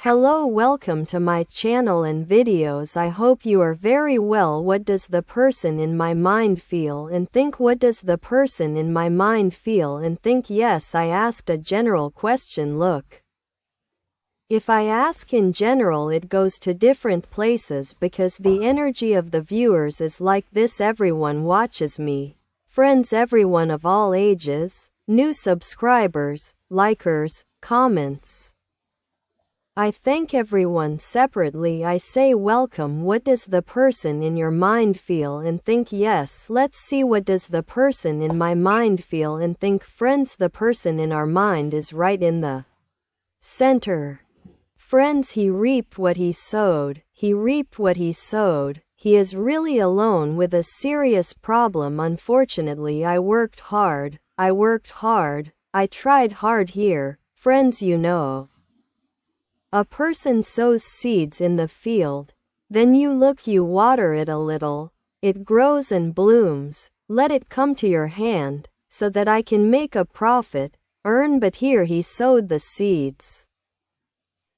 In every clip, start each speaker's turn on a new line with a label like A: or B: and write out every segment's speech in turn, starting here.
A: Hello, welcome to my channel and videos. I hope you are very well. What does the person in my mind feel and think? What does the person in my mind feel and think? Yes, I asked a general question. Look, if I ask in general, it goes to different places because the energy of the viewers is like this. Everyone watches me, friends, everyone of all ages, new subscribers, likers, comments. I thank everyone separately. I say welcome. What does the person in your mind feel and think? Yes, let's see. What does the person in my mind feel and think? Friends, the person in our mind is right in the center. Friends, he reaped what he sowed. He reaped what he sowed. He is really alone with a serious problem. Unfortunately, I worked hard. I tried hard here. Friends, you know. A person sows seeds in the field. Then you look, you water it a little. It grows and blooms. Let it come to your hand, so that I can make a profit, earn. But here he sowed the seeds.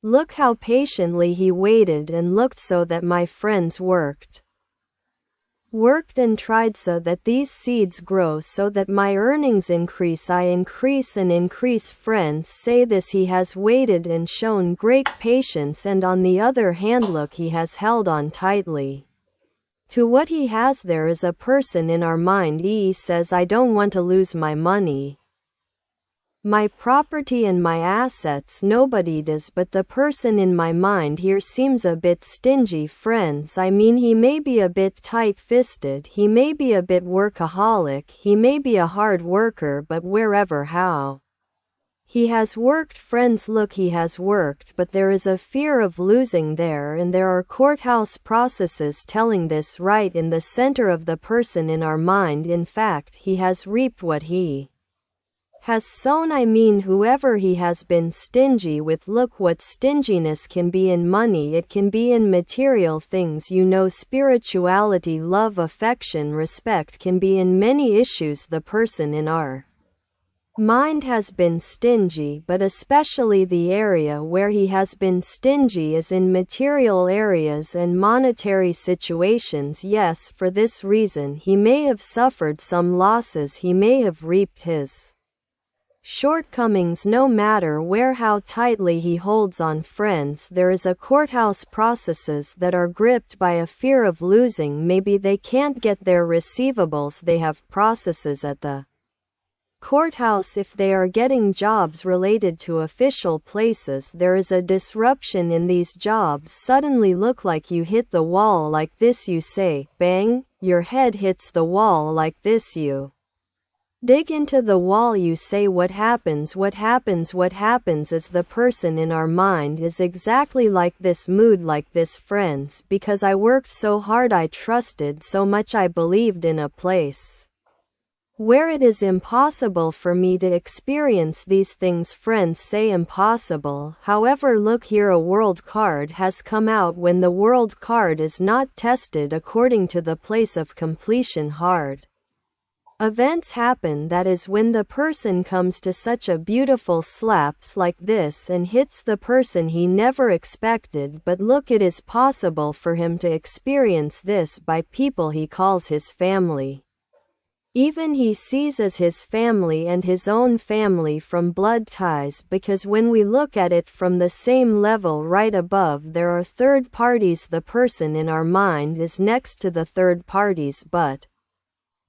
A: Look how patiently he waited and looked, so that my friends worked and tried so that these seeds grow, so that my earnings increase. I increase and increase. Friends say this. He has waited and shown great patience, and on the other hand, look, he has held on tightly to what he has. There is a person in our mind. He says, I don't want to lose my money, my property and my assets. Nobody does, but the person in my mind here seems a bit stingy. Friends, I mean, he may be a bit tight-fisted, he may be a bit workaholic, he may be a hard worker, but wherever how he has worked, friends, look, he has worked, but there is a fear of losing there, and there are courthouse processes telling this right in the center of the person in our mind. In fact, he has reaped what he has sown. I mean, whoever he has been stingy with. Look what stinginess can be in money. It can be in material things, you know, spirituality, love, affection, respect, can be in many issues. The person in our mind has been stingy, but especially the area where he has been stingy is in material areas and monetary situations. Yes, for this reason he may have suffered some losses, he may have reaped his shortcomings. No matter where, how tightly he holds on. Friends, there is a courthouse processes that are gripped by a fear of losing. Maybe they can't get their receivables. They have processes at the courthouse. If they are getting jobs related to official places, there is a disruption in these jobs. Suddenly look like you hit the wall like this. You say, bang, your head hits the wall like this. You dig into the wall. You say, what happens? What happens? What happens is the person in our mind is exactly like this, mood like this. Friends, because I worked so hard, I trusted so much, I believed in a place where it is impossible for me to experience these things. Friends say impossible. However, look here, a world card has come out. When the world card is not tested according to the place of completion, hard events happen. That is when the person comes to such a beautiful slaps like this and hits the person he never expected. But look, it is possible for him to experience this by people he calls his family, even he sees as his family and his own family from blood ties, because when we look at it from the same level right above, there are third parties. The person in our mind is next to the third parties, but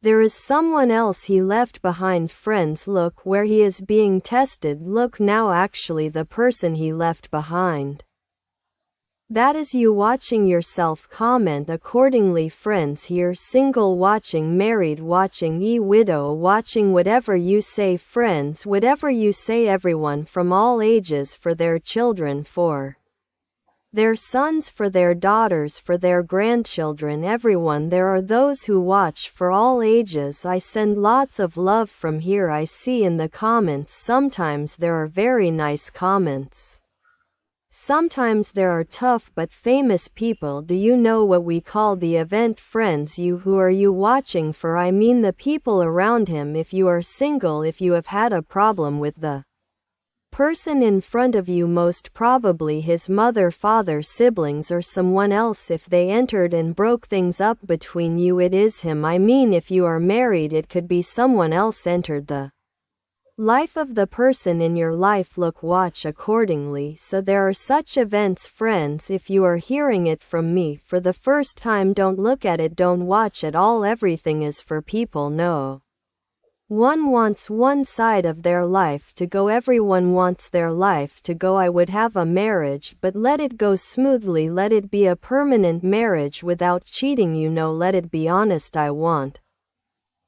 A: there is someone else he left behind. Friends, look where he is being tested. Look now, actually the person he left behind. That is you watching yourself. Comment accordingly. Friends, here, single watching, married watching, widow watching, whatever you say. Friends, whatever you say, everyone from all ages, for their children, for their sons, for their daughters, for their grandchildren, everyone. There are those who watch for all ages. I send lots of love from here. I see in the comments, sometimes there are very nice comments, sometimes there are tough but famous people. Do you know what we call the event? Friends, you, who are you watching for? I mean the people around him. If you are single, if you have had a problem with the Person in front of you, most probably his mother, father, siblings, or someone else. If they entered and broke things up between you, it is him. I mean, if you are married, it could be someone else entered the life of the person in your life. Look, watch accordingly. So there are such events, friends. If you are hearing it from me for the first time, don't look at it, don't watch at all. Everything is for people. No one wants one side of their life to go, everyone wants their life to go. I would have a marriage, but let it go smoothly, let it be a permanent marriage without cheating, let it be honest. I want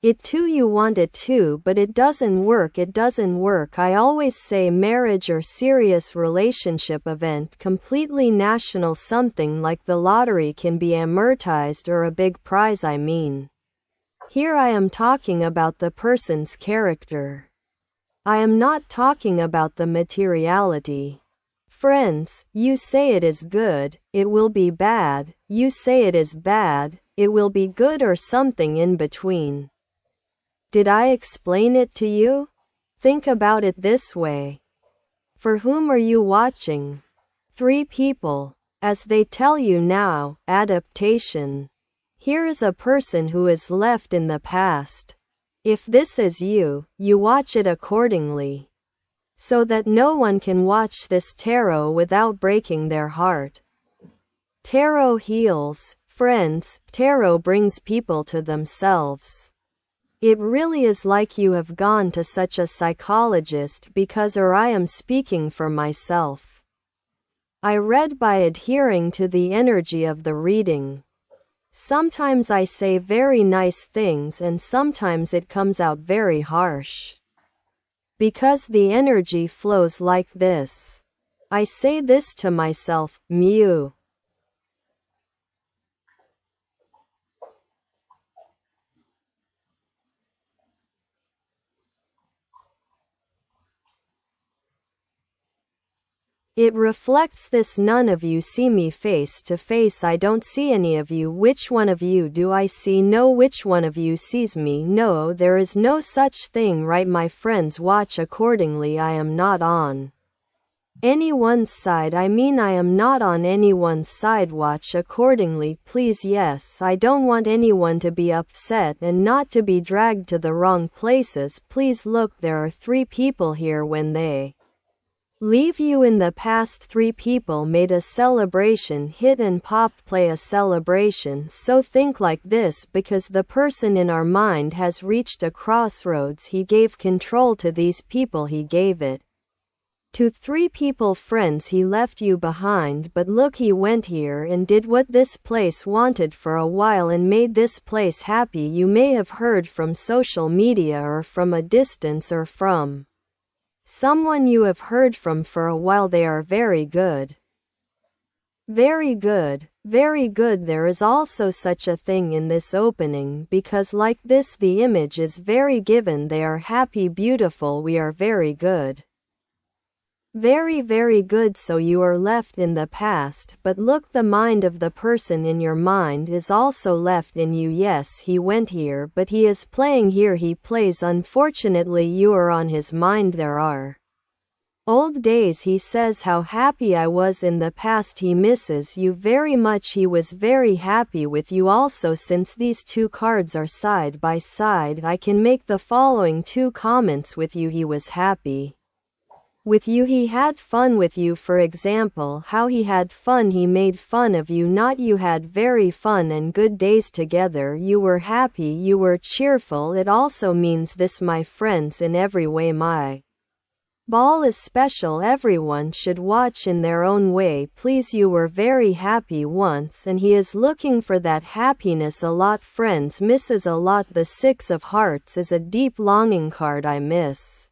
A: it too, you want it too, but it doesn't work, it doesn't work. I always say marriage or serious relationship event, completely national, something like the lottery, can be amortized, or a big prize. I mean, here I am talking about the person's character. I am not talking about the materiality. Friends, you say it is good, it will be bad. You say it is bad, it will be good, or something in between. Did I explain it to you? Think about it this way. For whom are you watching? 3 people. As they tell you now, adaptation. Here is a person who is left in the past. If this is you, you watch it accordingly, so that no one can watch this tarot without breaking their heart. Tarot heals, friends. Tarot brings people to themselves. It really is like you have gone to such a psychologist, because, or I am speaking for myself, I read by adhering to the energy of the reading. Sometimes I say very nice things, and sometimes it comes out very harsh, because the energy flows like this. I say this to myself, Mew. It reflects this. None of you see me face to face. I don't see any of you. Which one of you do I see? No. Which one of you sees me? No. There is no such thing, right, my friends? Watch accordingly. I am not on anyone's side. I mean, I am not on anyone's side. Watch accordingly, please. Yes, I don't want anyone to be upset and not to be dragged to the wrong places. Please look, there are 3 people here. When they leave you in the past, 3 people made a celebration, hit and pop, play a celebration. So think like this, because the person in our mind has reached a crossroads. He gave control to these people, he gave it to 3 people, friends. He left you behind, but look, he went here and did what this place wanted for a while and made this place happy. You may have heard from social media, or from a distance, or from someone you have heard from for a while. They are very good. Very good. Very good. There is also such a thing in this opening, because like this, the image is very given. They are happy, beautiful. We are very good. Very, very good. So you are left in the past, but look, the mind of the person in your mind is also left in you. Yes, he went here, but he is playing here. He plays. Unfortunately, you are on his mind. There are old days. He says how happy I was in the past. He misses you very much. He was very happy with you also. Since these 2 cards are side by side, I can make the following 2 comments with you. He was happy with you. He had fun with you. For example, how he had fun. He made fun of you, not you. Had very fun and good days together. You were happy, you were cheerful. It also means this, my friends, in every way. My ball is special. Everyone should watch in their own way. Please, you were very happy once, and he is looking for that happiness a lot. Friends, misses a lot. The 6 of Hearts is a deep longing card. I miss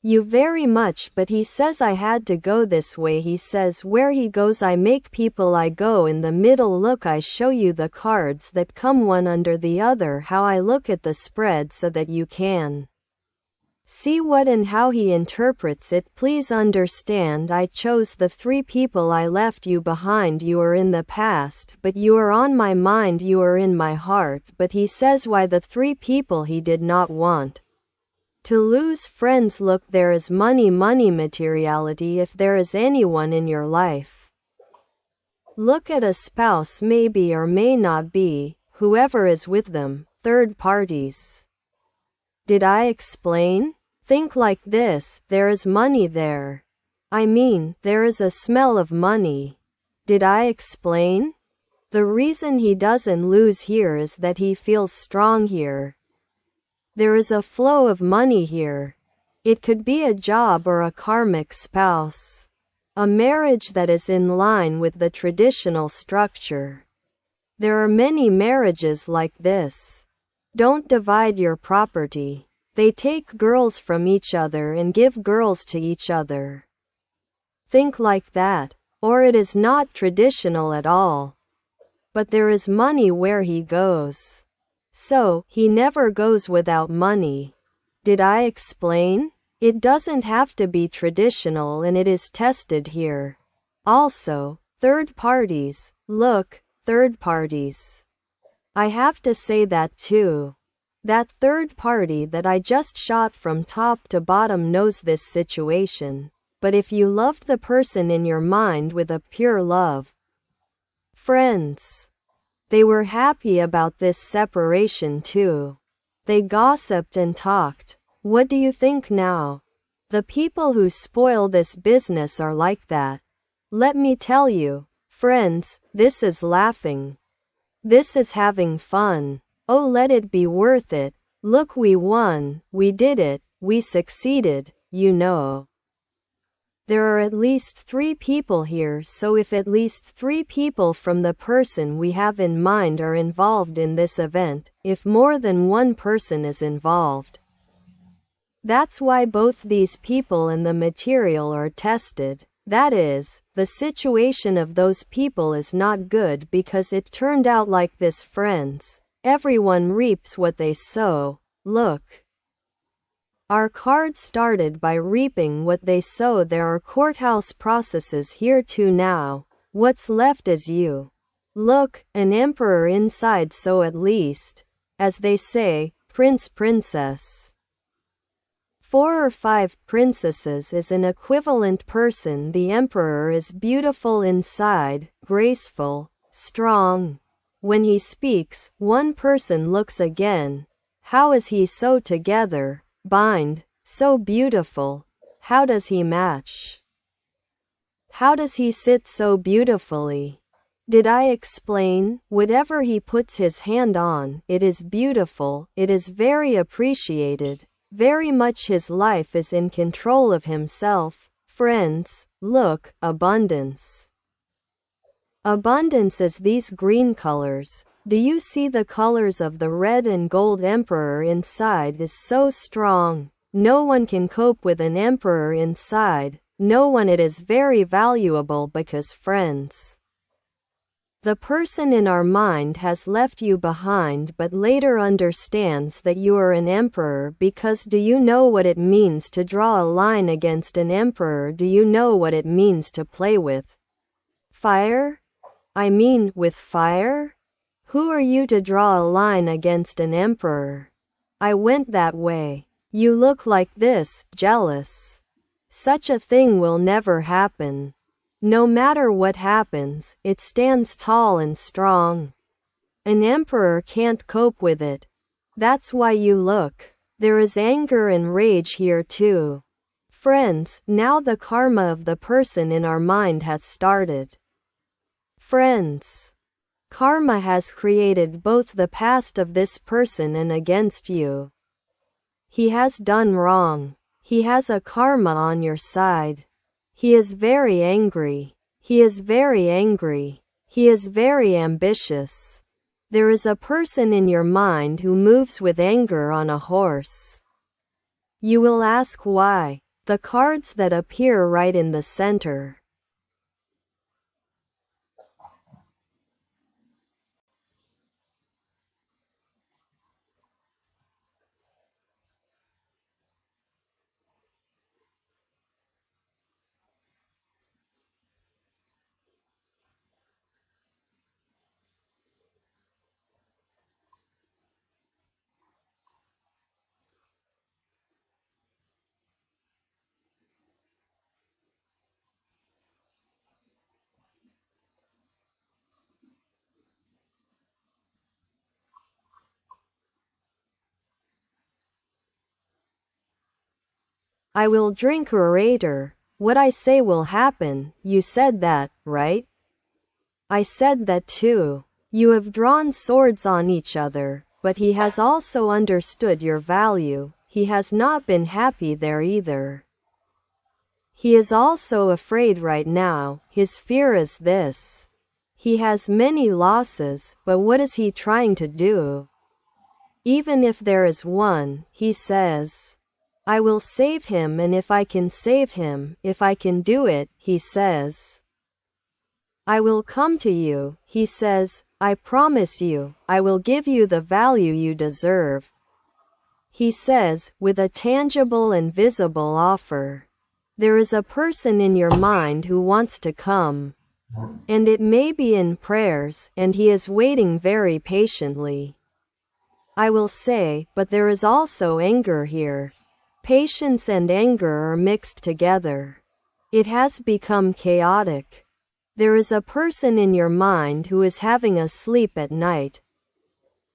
A: you very much, but he says I had to go this way. He says where he goes I make people. I go in the middle. Look, I show you the cards that come one under the other, how I look at the spread so that you can see what and how he interprets it. Please understand, I chose the 3 people. I left you behind. You are in the past, but you are on my mind. You are in my heart. But he says why the 3 people he did not want To lose friends. Look, there is money materiality if there is anyone in your life. Look at a spouse, maybe or may not be, whoever is with them, third parties. Did I explain? Think like this, there is money there. I mean, there is a smell of money. Did I explain? The reason he doesn't lose here is that he feels strong here. There is a flow of money here. It could be a job or a karmic spouse. A marriage that is in line with the traditional structure. There are many marriages like this. Don't divide your property. They take girls from each other and give girls to each other. Think like that, or it is not traditional at all. But there is money where he goes. So, he never goes without money. Did I explain? It doesn't have to be traditional and it is tested here. Also, third parties. Look, third parties. I have to say that too. That third party that I just shot from top to bottom knows this situation. But if you loved the person in your mind with a pure love, friends, they were happy about this separation too. They gossiped and talked. What do you think now? The people who spoil this business are like that. Let me tell you, friends, this is laughing. This is having fun. Oh, let it be worth it. Look, we won, we did it, we succeeded, you know. There are at least 3 people here, so if at least 3 people from the person we have in mind are involved in this event, if more than one person is involved, that's why both these people and the material are tested. That is, the situation of those people is not good because it turned out like this, friends. Everyone reaps what they sow. Look. Our card started by reaping what they sow. There are courthouse processes here too now. What's left is you. Look, an emperor inside, so at least, as they say, prince, princess. 4 or 5 princesses is an equivalent person. The emperor is beautiful inside, graceful, strong. When he speaks, one person looks again. How is he so together? Bind, so beautiful. How does he match? How does he sit so beautifully? Did I explain? Whatever he puts his hand on, it is beautiful, it is very appreciated, very much his life is in control of himself. Friends, look, abundance. Abundance is these green colors. Do you see the colors of the red and gold? Emperor inside is so strong. No one can cope with an emperor inside. No one. It is very valuable because, friends, the person in our mind has left you behind but later understands that you are an emperor. Because do you know what it means to draw a line against an emperor? Do you know what it means to play with fire? I mean, with fire? Who are you to draw a line against an emperor? I went that way. You look like this, jealous. Such a thing will never happen. No matter what happens, it stands tall and strong. An emperor can't cope with it. That's why you look. There is anger and rage here too. Friends, now the karma of the person in our mind has started. Friends, karma has created both the past of this person and against you. He has done wrong. He has a karma on your side. He is very angry. He is very angry. He is very ambitious. There is a person in your mind who moves with anger on a horse. You will ask why. The cards that appear right in the center. I will drink orator. What I say will happen. You said that, right? I said that too. You have drawn swords on each other, but he has also understood your value. He has not been happy there either. He is also afraid right now. His fear is this. He has many losses, but what is he trying to do? Even if there is one, he says, I will save him, and if I can save him, if I can do it, he says, I will come to you, he says, I promise you, I will give you the value you deserve. He says, with a tangible and visible offer. There is a person in your mind who wants to come. And it may be in prayers, and he is waiting very patiently. I will say, but there is also anger here. Patience and anger are mixed together. It has become chaotic. There is a person in your mind who is having a sleep at night.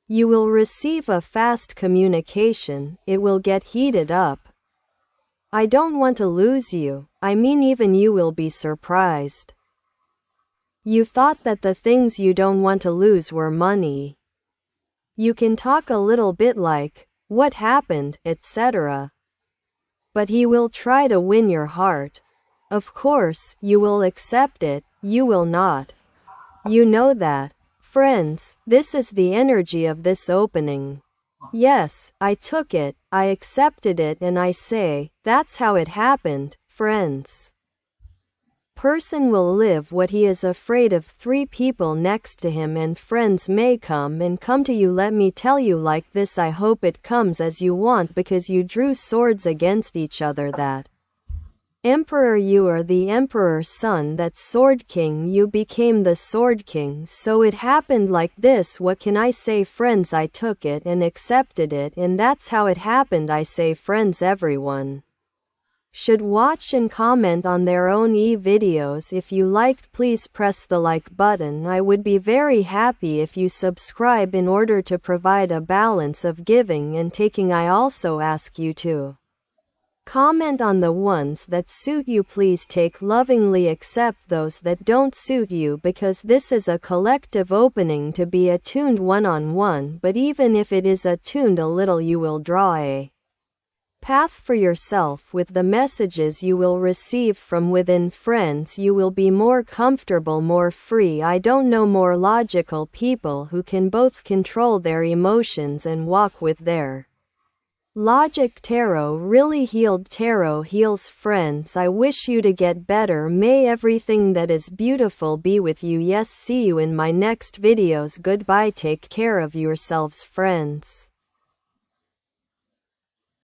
A: You will receive a fast communication, it will get heated up. I don't want to lose you, I mean even you will be surprised. You thought that the things you don't want to lose were money. You can talk a little bit like, what happened, etc. But he will try to win your heart. Of course, you will accept it, you will not. You know that. Friends, this is the energy of this opening. Yes, I took it, I accepted it, and I say, that's how it happened, friends. Person will live what he is afraid of. 3 people next to him and friends may come to you. Let me tell you like this, I hope it comes as you want because you drew swords against each other. That Emperor, you are the Emperor's son, that Sword King, you became the Sword King, so it happened like this. What can I say, friends? I took it and accepted it, and that's how it happened. I say, friends, everyone should watch and comment on their own videos. If you liked, please press the like button. I would be very happy if you subscribe in order to provide a balance of giving and taking. I also ask you to comment on the ones that suit you. Please take lovingly accept those that don't suit you, because this is a collective opening to be attuned one-on-one, but even if it is attuned a little, you will draw a path for yourself with the messages you will receive from within. Friends, you will be more comfortable, more free. I don't know more logical people who can both control their emotions and walk with their logic. Tarot really healed. Tarot heals. Friends, I wish you to get better. May everything that is beautiful be with you. Yes, see you in my next videos. Goodbye. Take care of yourselves, friends.